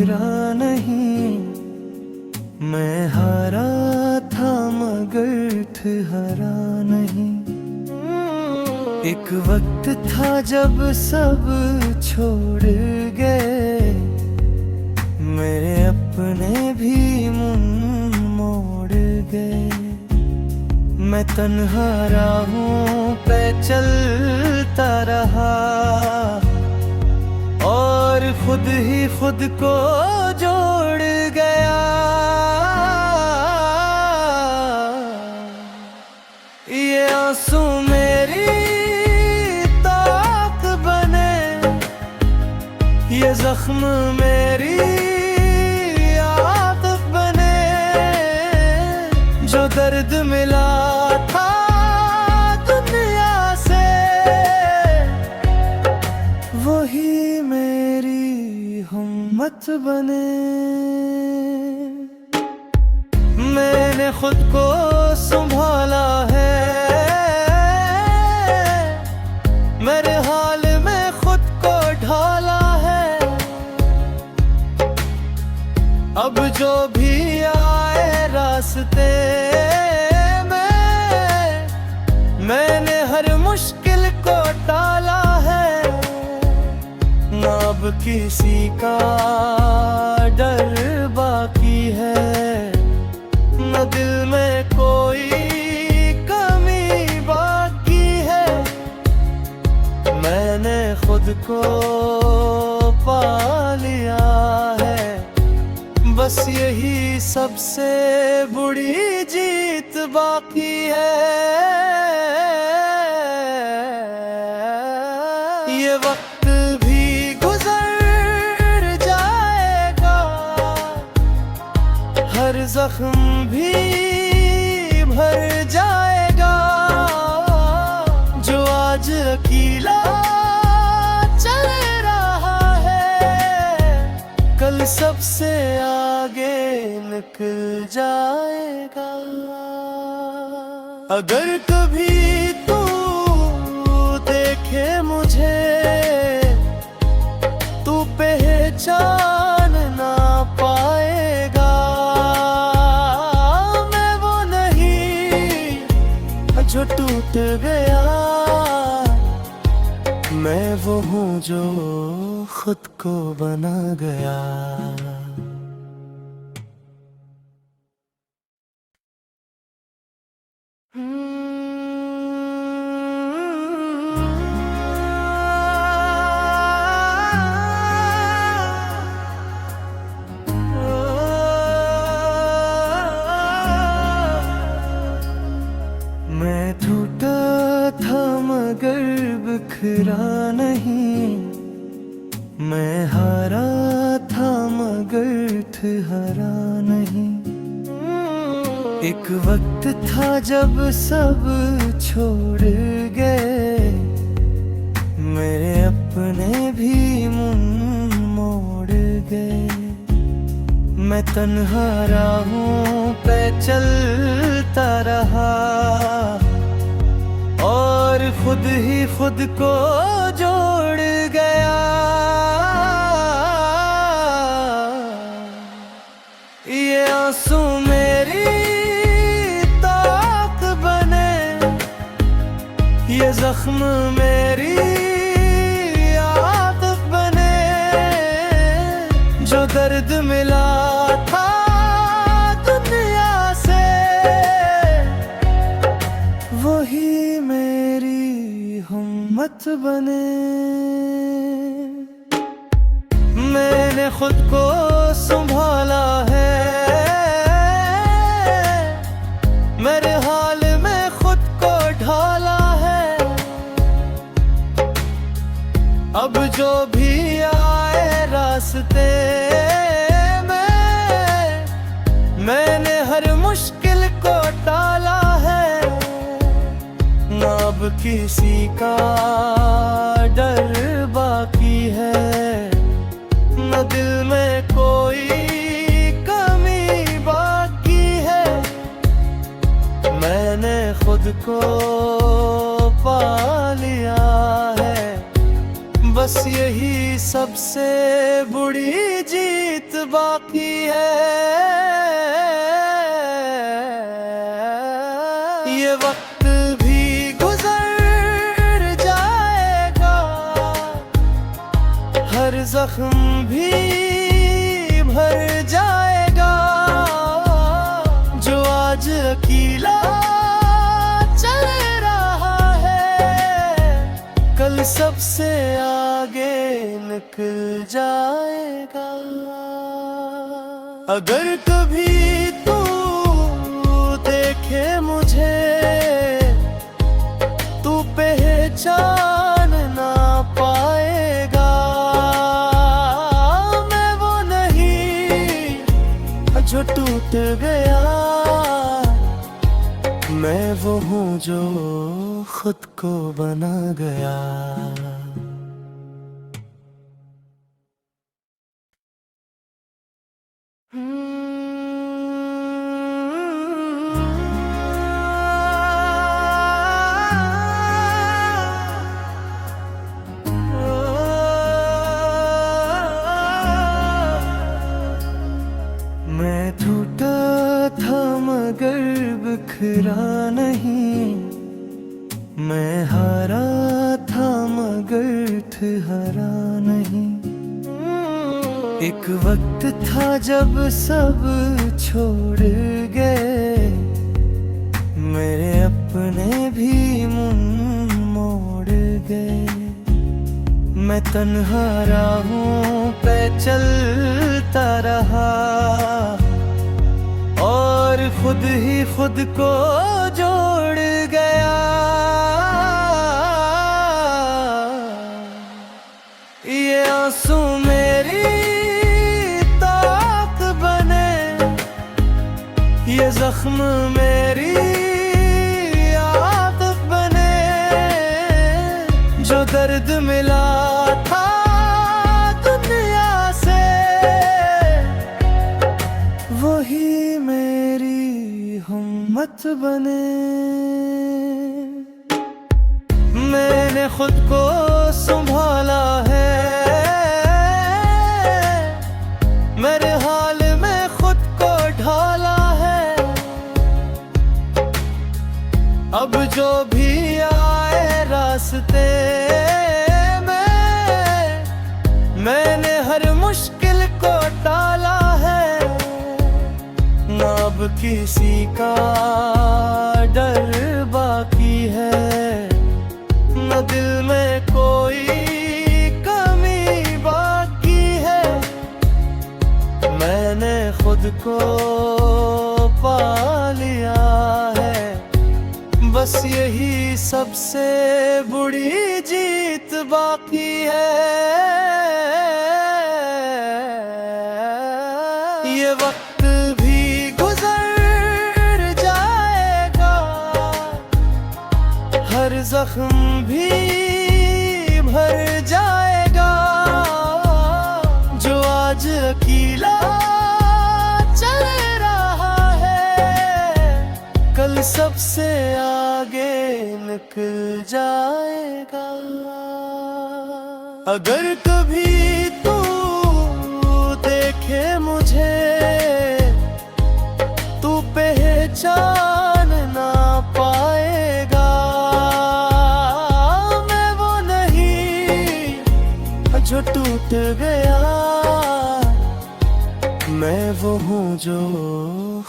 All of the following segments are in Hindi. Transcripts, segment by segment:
बिखरा नहीं। मैं हारा था मगर हारा नहीं। एक वक्त था जब सब छोड़ गए, मेरे अपने भी मुंह मोड़ गए। मैं तन्हा राहों पे चलता रहा और खुद ही खुद को जोड़ गया। ये आंसू मेरी ताक बने, ये जख्म मेरी आदत बने। जो दर्द मिला था दुनिया से, वही मेरी हिम्मत बने। मैंने खुद को संभाला है, मेरे हाल में खुद को ढाला है। अब जो भी आए रास्ते में, मैंने हर मुश्किल को टाला है। ना अब किसी का डर बाकी है, न दिल में कोई कमी बाकी है। मैंने खुद को पा लिया है, बस यही सबसे बड़ी जीत बाकी है। ये वक्त भी गुजर जाएगा, हर जख्म भी भर जाएगा। जो आज अकेला चल रहा है, कल सबसे आगे निकल जाएगा। अगर कभी तू देखे मुझे, तू पहचान ना पाएगा। मैं वो नहीं जो टूट गया, मैं वो हूँ जो खुद को बना गया। मैं टूटा था मगर बिखरा नहीं। मैं हारा था मगर हारा नहीं। एक वक्त था जब सब छोड़ गए, मेरे अपने भी मुंह मोड़ गए। मैं तन्हा राहों पे चलता रहा और खुद ही खुद को जोड़ गया। ये आंसू मेरी ताक बने, ये जख्म मेरी आदत बने। जो दर्द मिला था दुनिया से, वही मेरी हिम्मत बने। मैंने खुद को संभाला है, मेरे हाल में खुद को ढाला है। अब जो भी आए रास्ते में, मैंने हर मुश्किल को टाला है। ना अब किसी का डर बाकी है, न दिल में कोई कमी बाकी है। मैंने खुद को पा लिया है, बस यही सबसे बड़ी जीत बाकी है। ये वक्त भी गुजर जाएगा, हर जख्म भी भर जाएगा। जो आज अकेला चल रहा है, कल सबसे आगे निकल जाएगा। अगर कभी तू देखे मुझे, तू पहचान ना पाएगा। मैं वो नहीं जो टूट गया, मैं वो हूँ जो खुद को बना गया। मैं टूटा था मगर बिखरा नहीं, मैं हारा था मगर ठहरा नहीं। एक वक्त था जब सब छोड़ गए, मेरे अपने भी मुंह मोड़ गए। मैं तन्हा राहों पे चलता रहा और खुद ही खुद को जोड़ गया। ये आंसू मेरी ताकत बने, ये जख्म मेरी आदत बने। जो दर्द मिला था दुनिया से, वही मेरी हिम्मत बने। मैंने खुद को संभाला है, मेरे हाल में खुद को ढाला है। अब जो भी आए रास्ते में, मैंने हर मुश्किल को टाला है। ना अब किसी का डर बाकी है, न दिल में कोई कमी बाकी है। मैंने खुद को पा लिया है, बस यही सबसे बड़ी जीत बाकी है। ये वक्त भी गुजर जाएगा, हर जख्म भी भर जाएगा। जो आज अकेला चल रहा है, कल सबसे आगे निकल जाएगा। अगर कभी तू देखे मुझे, तू पहचान ना पाएगा। मैं वो नहीं जो टूट गया, मैं वो हूँ जो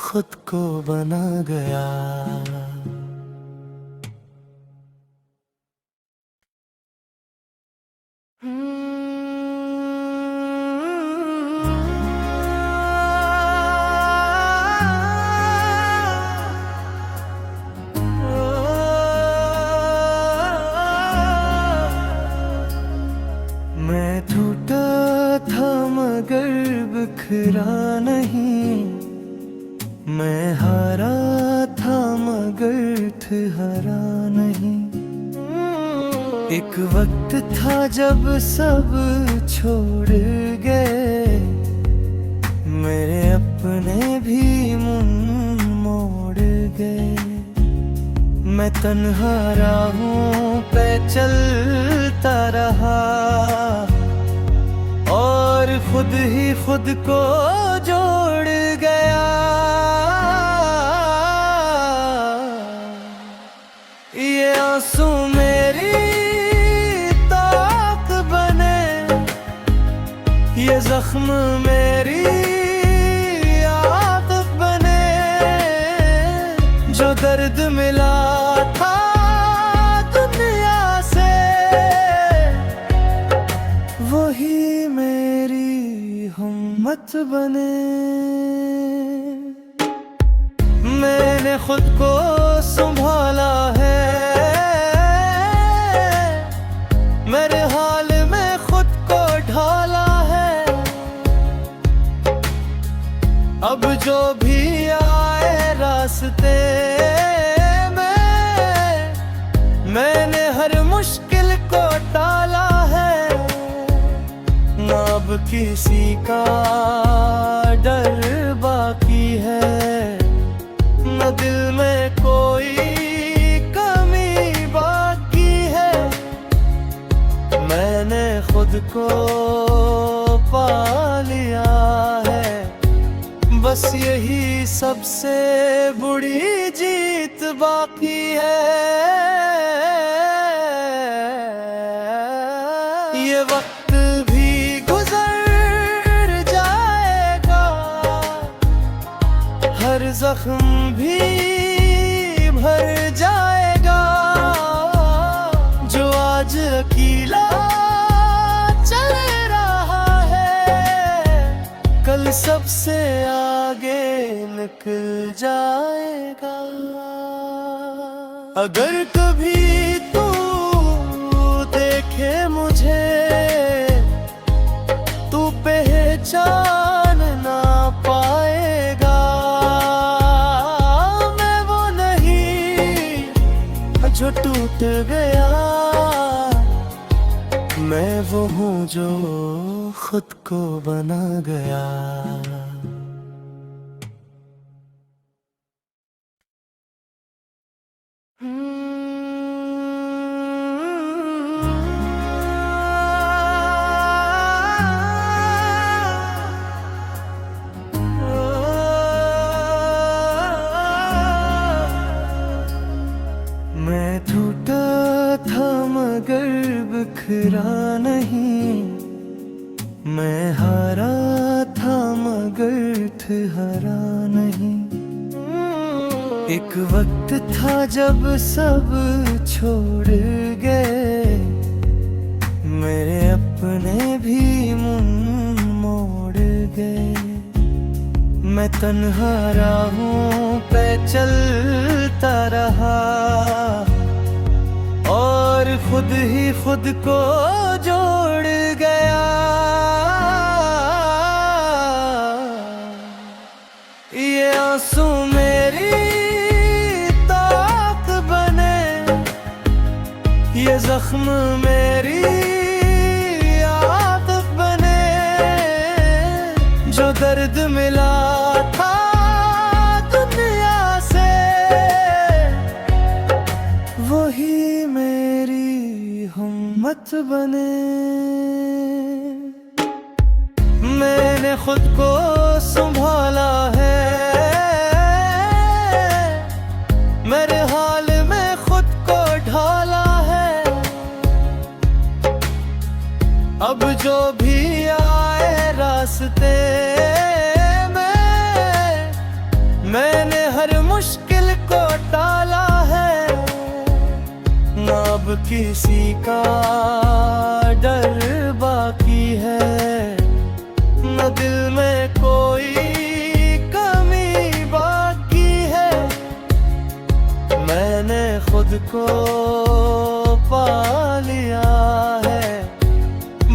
खुद को बना गया। मैं टूटा था मगर बिखरा नहीं, मैं हारा था मगर ठहरा नहीं। एक वक्त था जब सब छोड़ गए, मेरे अपने भी मुंह मोड़ गए। मैं तन्हा राहों पे चलता रहा और खुद ही खुद को जोड़ गया। ये आंसू मेरी ताक बने, ये जख्म मेरी आदत बने। जो दर्द मिला था दुनिया से, वही मेरी हिम्मत बने। मैंने खुद को संभाला है, मेरे हाल में खुद को ढाला है। अब जो भी आए रास्ते में, मैंने हर मुश्किल को टाला है। ना अब किसी का डर बाकी है, न दिल में कोई कमी बाकी है। मैंने खुद को पा लिया है, बस यही सबसे बड़ी जीत बाकी है। ये वक्त भी गुजर जाएगा, हर जख्म भी भर जाएगा। जो आज अकेला चल रहा है, कल सबसे आगे निकल जाएगा। अगर कभी तू देखे मुझे, तू पहचान ना पाएगा। मैं वो नहीं जो टूट गया, मैं वो हूँ जो खुद को बना गया। मैं टूटा था मगर बिखरा नहीं, मैं हारा था मगर ठहरा नहीं। एक वक्त था जब सब छोड़ गए, मेरे अपने भी मुंह मोड़ गए। मैं तन्हा राहों पे चलता रहा, और खुद ही खुद को जोड़ गया। ये आंसू मेरी ताक बने, ये जख्म मेरी आदत बने। जो दर्द मिला था दुनिया से, वही मेरी हिम्मत बने। मैंने खुद को संभाला है, मेरे हाल में खुद को ढाला है। अब जो भी आए रास्ते में, मैंने हर मुश्किल को टाला है। ना अब किसी का डर बाकी है, न दिल में कोई कमी बाकी है। मैंने खुद को पा लिया है,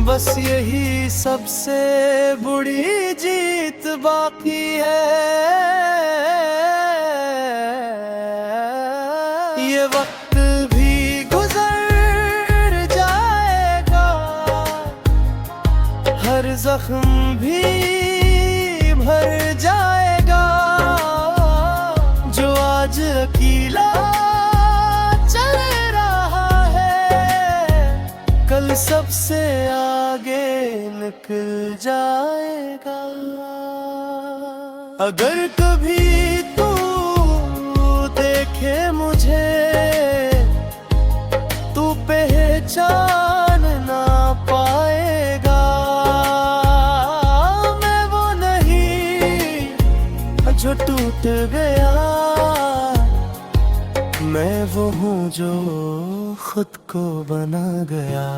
बस यही सबसे बड़ी जीत बाकी है। ये वक्त भी गुजर जाएगा, हर जख्म भी भर जाएगा। जो आज अकेला चल रहा है, कल सबसे आगे निकल जाएगा। अगर कभी तू देखे मुझे तू पहचान ना पाएगा। मैं वो नहीं जो टूट गया, मैं वो हूँ जो खुद को बना गया।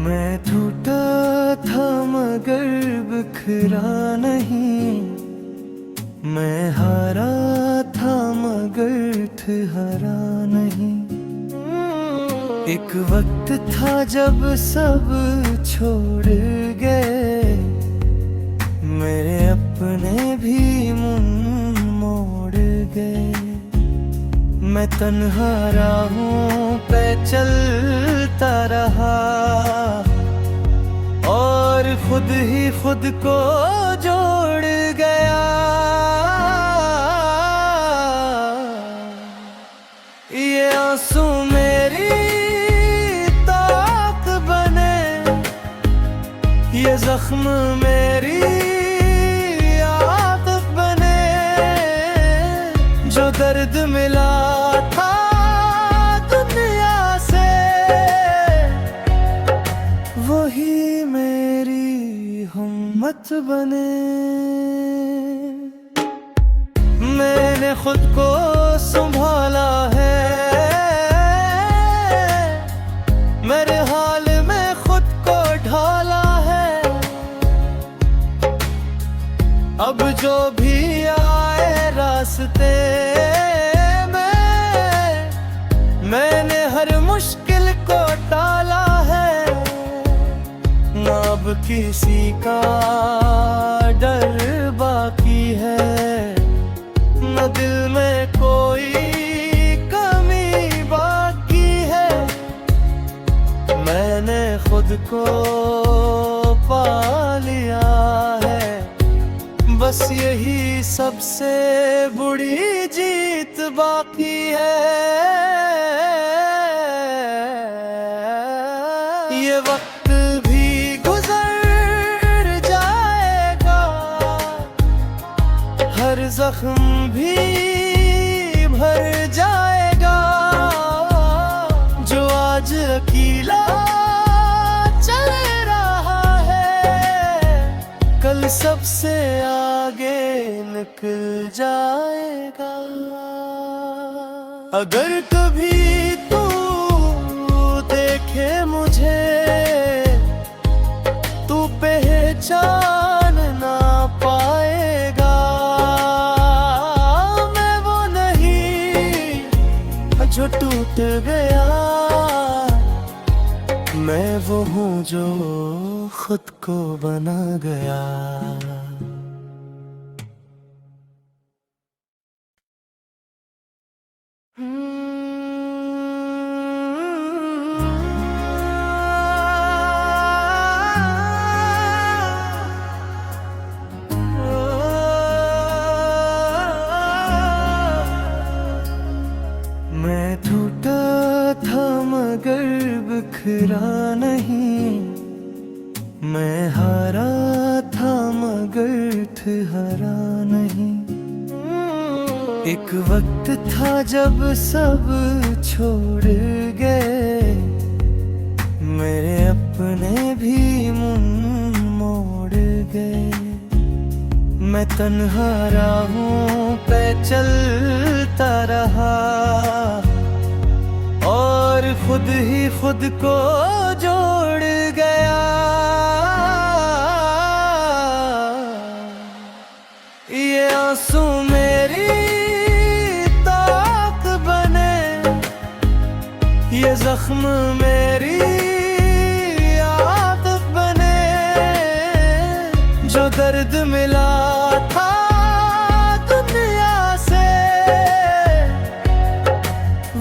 मैं टूटा था मगर बिखरा नहीं, मैं हारा था मगर ठहरा नहीं। एक वक्त था जब सब छोड़ गए, मेरे अपने भी मुंह मोड़ गए। मैं तन्हा राहों पे चलता रहा और खुद ही खुद को जोड़ गया। ये आंसू मेरी ताक बने, ये जख्म मेरी आदत बने। जो दर्द मिला था दुनिया से, वही मेरी हिम्मत बने। मैंने खुद को संभाला है, मेरे हाल में खुद को ढाला है। अब जो भी आए रास्ते में, मैंने हर मुश्किल को टाला है। ना अब किसी का डर बाकी है, न दिल में कोई कमी बाकी है। मैंने खुद को पा लिया है, बस यही सबसे बुरी जीत बाकी है। ये वक्त भी गुजर जाएगा, हर जख्म भी भर जाएगा। जो आज अकेला चल रहा है, कल सबसे आगे निकल जाएगा। अगर कभी तू देखे मुझे तू पहचान ना पाएगा। मैं वो नहीं जो टूट गया, मैं वो हूँ जो खुद को बना गया। मैं टूटा था मगर बिखरा नहीं, मैं हारा था मगर ठहरा नहीं। एक वक्त था जब सब छोड़ गए, मेरे अपने भी मुंह मोड़ गए। मैं तन्हा राहों पे चलता रहा और खुद ही खुद को जोड़ गया। ये आंसू मेरी ताक बने, ये जख्म मेरी आदत बने। जो दर्द मिला था दुनिया से,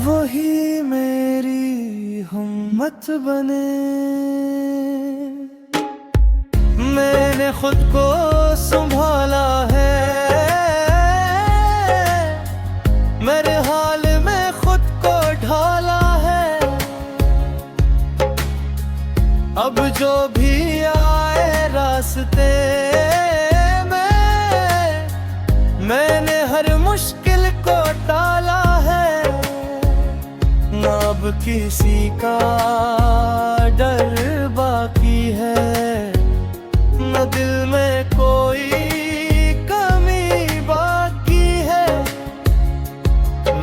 वही मत बने। मैंने खुद को संभाला है, मेरे हाल में खुद को ढाला है। अब जो भी आए रास्ते में, मैंने हर मुश्किल को टाला है। ना अब किसी का डर बाकी है, न दिल में कोई कमी बाकी है।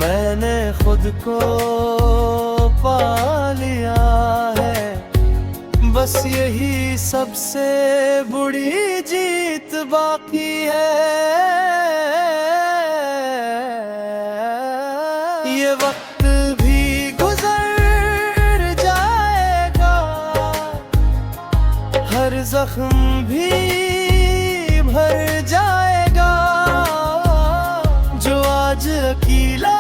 मैंने खुद को पा लिया है, बस यही सबसे बड़ी जीत बाकी है। ये वक्त भी गुजर जाएगा, हर जख्म भी भर जाएगा। जो आज अकेला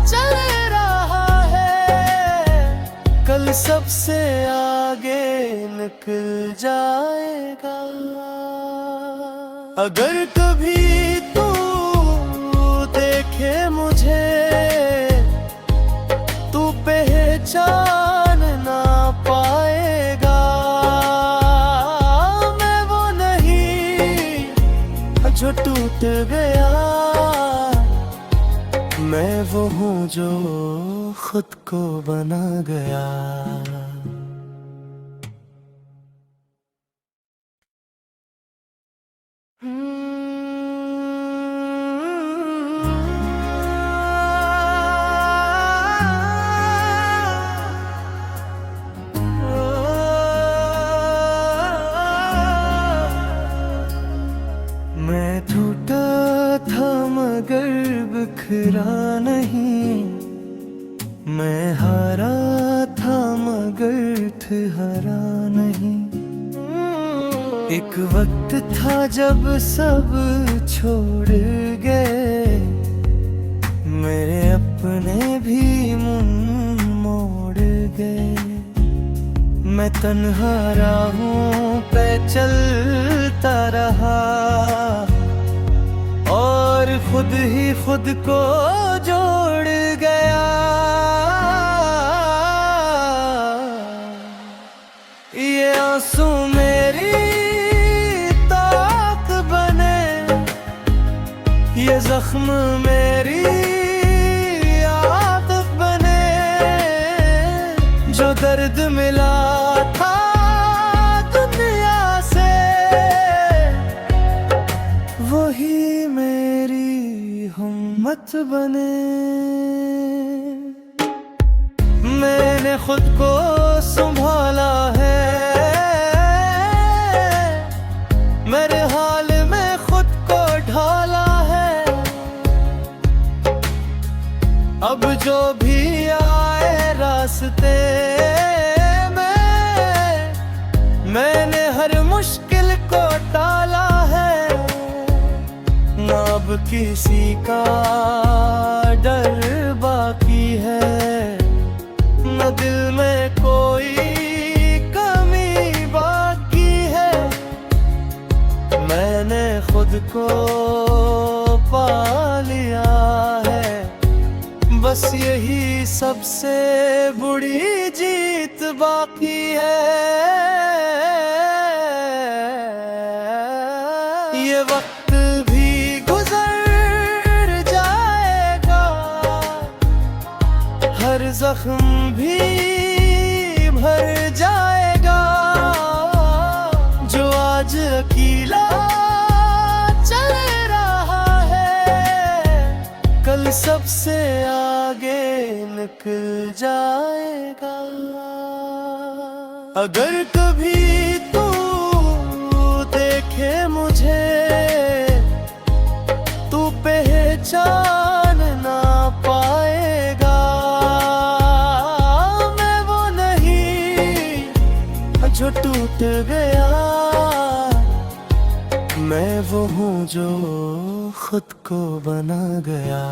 चल रहा है, कल सबसे आगे निकल जाएगा। अगर कभी तू देखे मुझे, तू पहचान ना पाएगा। मैं वो नहीं जो टूट गया, मैं वो हूँ जो खुद को बना गया। मैं टूटा था मगर बिखरा नहीं, मैं हारा था मगर ठहरा नहीं। एक वक्त था जब सब छोड़ गए, मेरे अपने भी मुंह मोड़ गए। मैं तन्हा राहों पे चलता रहा, और खुद ही खुद को जोड़ गया। ये आंसू मेरी ताक बने, ये जख्म मेरी आदत बने। जो दर्द मिला था दुनिया से, वही मेरी हिम्मत बने। मैंने खुद को संभाला है, मेरे हाल में खुद को ढाला है। अब जो भी आए रास्ते में, मैंने हर मुश्किल को टाला है। ना अब किसी का डर बाकी है, न दिल में कोई कमी बाकी है। मैंने खुद को पा लिया है, बस यही सबसे बड़ी जीत बाकी है। ये वक्त भी गुजर जाएगा, हर जख्म भी भर जाएगा। जो आज अकेला चल रहा है, कल सबसे आगे निकल जाएगा। अगर कभी तू देखे मुझे, तू पहचान ना पाएगा। मैं वो नहीं जो टूट गया, मैं वो हूँ जो खुद को बना गया।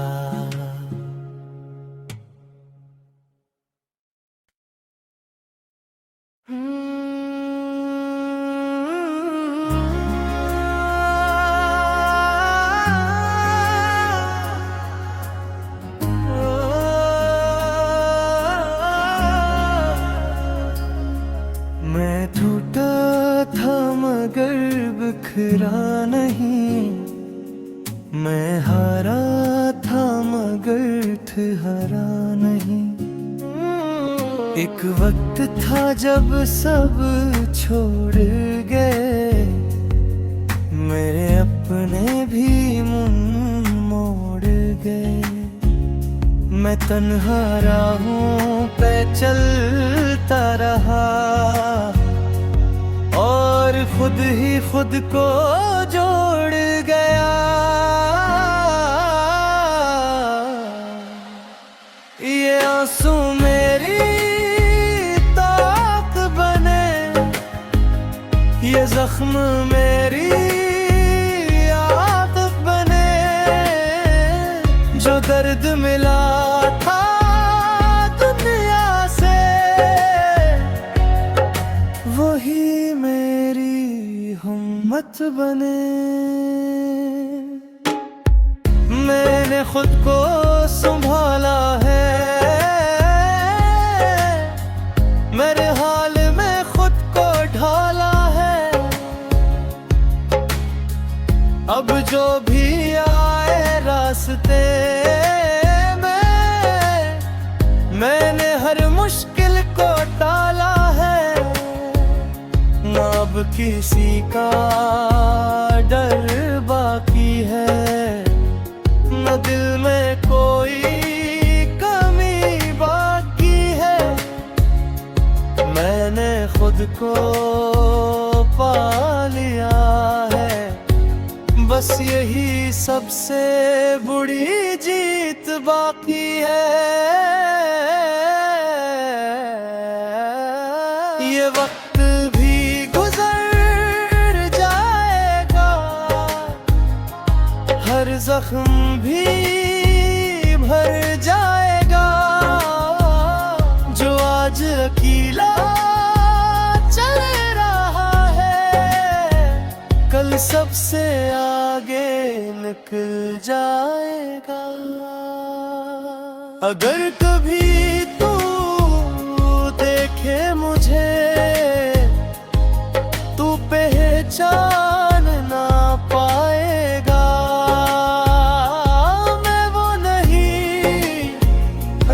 हरा नहीं। एक वक्त था जब सब छोड़ गए, मेरे अपने भी मुंह मोड़ गए। मैं तन्हा राहों पे चलता रहा और खुद ही खुद को जोड़ गया। ये आंसू मेरी ताक बने, ये जख्म मेरी आदत बने। जो दर्द मिला था दुनिया से, वही मेरी हिम्मत बने। मैंने खुद को संभाला है, मेरे हाल में खुद को ढाला है। अब जो भी आए रास्ते में, मैंने हर मुश्किल को टाला है। ना अब किसी का डर बाकी है, न दिल में कोई कमी बाकी है। मैंने खुद को पा लिया है, बस यही सबसे बड़ी जीत बाकी है। ये वक्त भी गुजर जाएगा, हर जख्म भी भर जाएगा। जो आज अकेला चल रहा है, कल सबसे आगे निकल जाएगा। अगर कभी तू देखे मुझे, तू पहचान ना पाएगा। मैं वो नहीं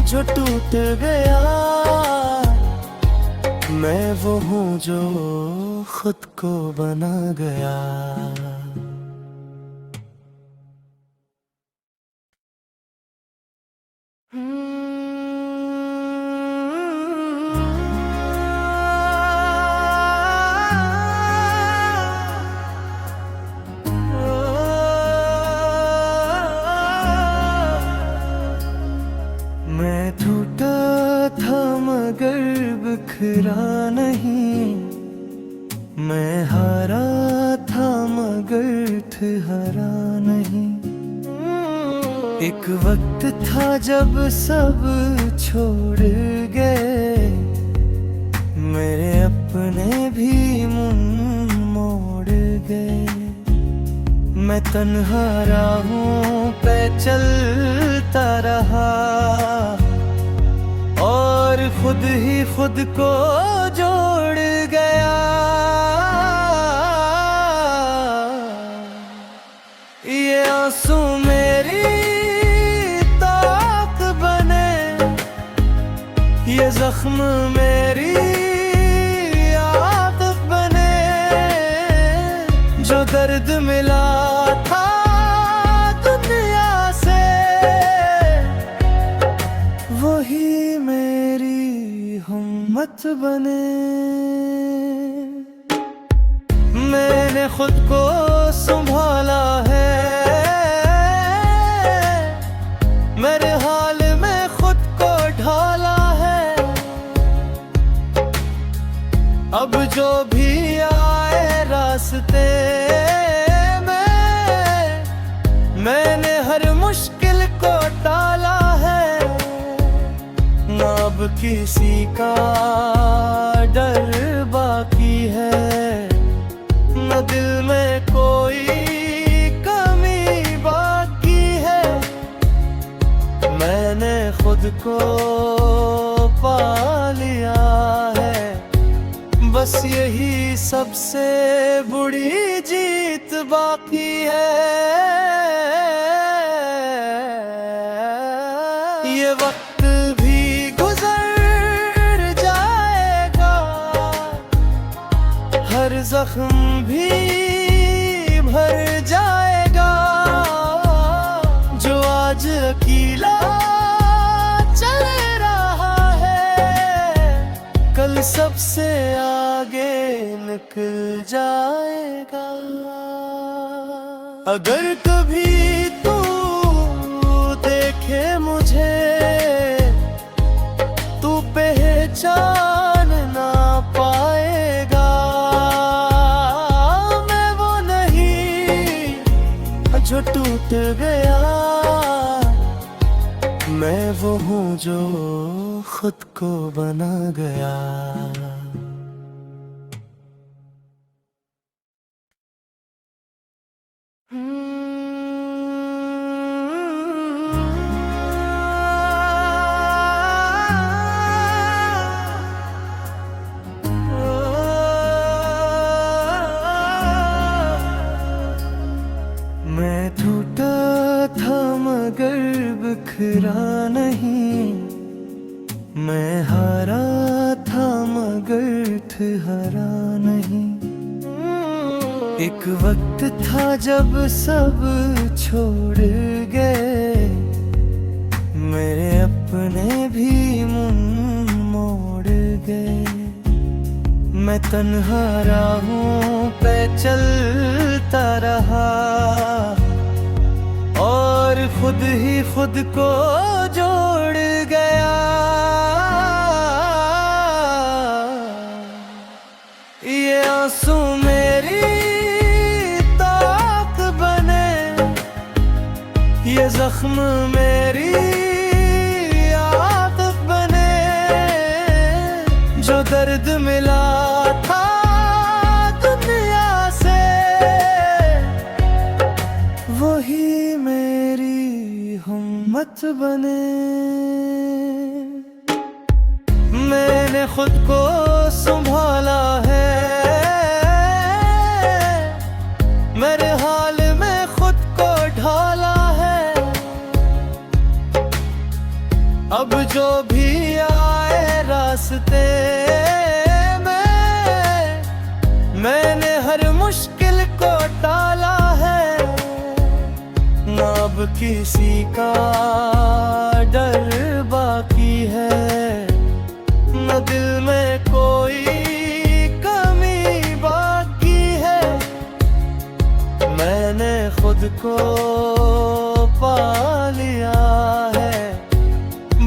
जो टूट गया, मैं वो हूँ जो खुद को बना गया। मैं टूटा था मगर बिखरा नहीं, मैं हारा था मगर ठहरा नहीं। एक वक्त था जब सब छोड़ गए, मेरे अपने भी मुंह मोड़ गए। मैं तन्हा राहों पे चलता रहा और खुद ही खुद को जोड़ गया। ये आंसू मेरी ताक बने, ये जख्म मेरी आदत बने। जो दर्द मिला था दुनिया से, वही मेरी हिम्मत बने। मैंने खुद को संभाला है, मेरे हाल में खुद को ढाला है। अब जो भी आए रास्ते में, मैंने हर मुश्किल को टाला है। ना अब किसी का डर बाकी है, न दिल में कोई कमी बाकी है। मैंने खुद को पा लिया है, बस यही सबसे बड़ी जीत बाकी है। ये वक्त भी गुजर जाएगा, हर जख्म भी भर जाएगा। जो आज अकेला चल रहा है, कल सबसे आगे निकल जाएगा। अगर कभी तू देखे मुझे, तू पहचान ना पाएगा। मैं वो नहीं जो टूट गया, मैं वो हूँ जो खुद को बना गया। मैं टूटा था मगर बिखरा नहीं, मैं हारा था मगर ठहरा नहीं। एक वक्त था जब सब छोड़ गए, मेरे अपने भी मुंह मोड़ गए। मैं तन्हा राहों पे चलता रहा और खुद ही खुद को जोड़ गया। ये आंसू मेरी ताक बने, ये जख्म मेरी आदत बने। जो दर्द मिला था दुनिया से, वही मेरी हिम्मत बने। मैंने खुद को संभाला है, मेरे हाल में खुद को ढाला है। अब जो भी आए रास्ते में, मैंने हर मुश्किल को टाला है। ना अब किसी का डर बाकी है, न दिल में कोई कमी बाकी है। मैंने खुद को पा लिया है,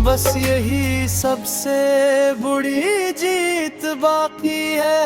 बस यही सबसे बड़ी जीत बाकी है।